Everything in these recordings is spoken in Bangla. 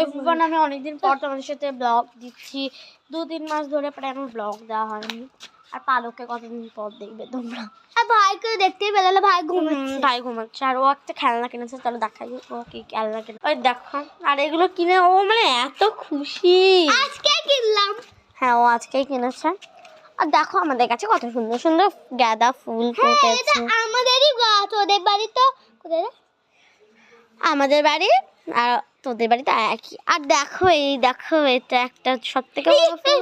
এভরিওয়ান, আমি অনেকদিন পর তোমাদের সাথে ব্লগ দিচ্ছি। 2-3 মাস ধরে প্রায় আমার ব্লগ দেওয়া হয়নি। আর পালককে কতদিন পর দেখবে তোমরা। আর ভাইকে দেখতেই পেলে না, ভাই ঘুমাচ্ছে। ভাই ঘুমাচ্ছে। আর ও একটা খেলনা কিনেছে, চলো দেখাই ও কি খেলনা কিনে। ওই দেখো, আর এগুলো কিনে ও মানে এত খুশি। আজকে কিনলাম। হ্যাঁ, ও আজকেই কিনেছে। আর দেখো আমাদের কাছে কত সুন্দর সুন্দর গাঁদা ফুল ফুটেছে। আমাদেরই গাছ, ওদের বাড়ি তো কোথায়? আমাদের বাড়ি আর তোদের বাড়ি তো একই। আর দেখো এটা একটা সব থেকে বড় ফুল।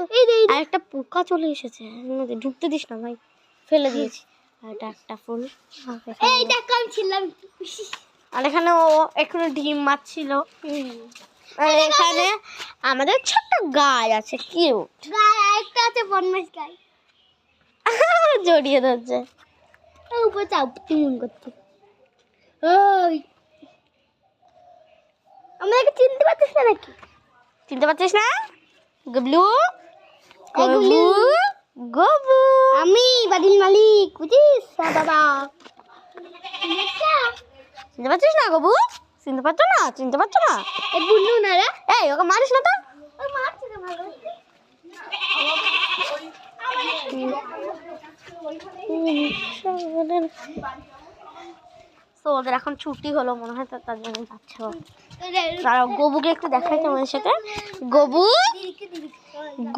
আর একটা পোকা চলে এসেছে, ঢুকতে দিস না ভাই, ফেলে দিয়েছি। আর এটা একটা ফুল। এই দেখো আমি ছিলাম। আর এখানে ও এখনো ডিম মারছিল। আর এখানে আমাদের ছোট্ট গাই আছে, কিউট গাই। আরেকটা আছে বনমাস গাই, জড়িয়ে ধরছে। উপরে চাপ টিম করতে। ওই আমাকে চিনতে পারছিস না নাকি? চিনতে পারছিস না? গবলু, গবলু, গবু, আমি বাড়ির মালিক, বুঝিস বাবা? চিনতে পারছিস না গবু? চিনতে পারছো না? চিনতে পারছো না? এই বুনু না রে, এই ওকে মারিস না তো। ওই মারছে না ভালো। তো ওদের এখন ছুটি হলো মনে হয়, তার জন্য যাচ্ছে। আর গবুকে একটু দেখাই তোমাদের সাথে। গবু,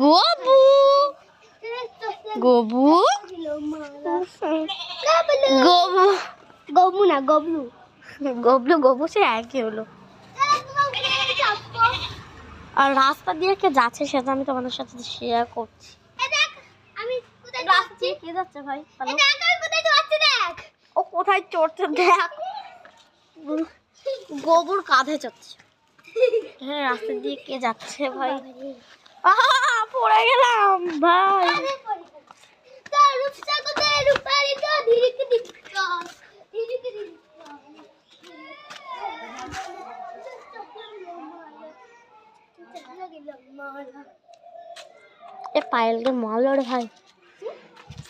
গবু, গবু, গবু, গবু না গবলু। গবলু গবু সে একই হলো। আর রাস্তা দিয়ে কে যাচ্ছে সেটা আমি তোমাদের সাথে শেয়ার করছি। আমি কোথায় যাচ্ছি, কে যাচ্ছে ভাই? দেখ, আমি কোথায় যাচ্ছি দেখ। ও কোথায় চড়ছে দেখ, গবুর কাঁধে চড়ছে। হ্যাঁ, রাস্তা দিয়ে কে যাচ্ছে ভাই? পড়ে গেলাম ভাই। তার রূপসা কোথায়? রূপারি তো ধীরেকে দিক্কা, ধীরেকে দিক্কা। এ পায়েলকে মারলো রে ভাই।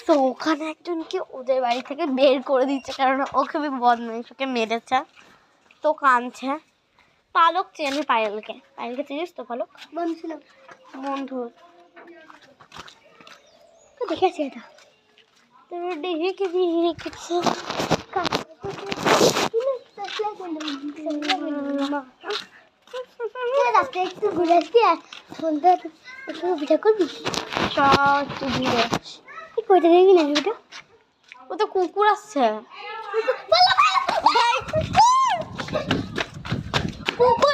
তো ওখানে একজনকে ওদের বাড়ি থেকে বের করে দিচ্ছে, কারণ ও খুবই বদমাইশ, ওকে মেরেছে। তো কাঁদছে। পালক চেনে পায়েলকে। পায়েলকে চিনিস তো? পালক বন্ধু ছিল, বন্ধু। তো দেখেছি এটা। তুমি দেখে দেখেছি। রাস্তায় একটু ঘুরে আসছি, আর সন্ধ্যা একটু পিঠা করবি। সব ঘুরে কইটা দেখবি না ওটা? ও তো কুকুর আসছে। কুকুর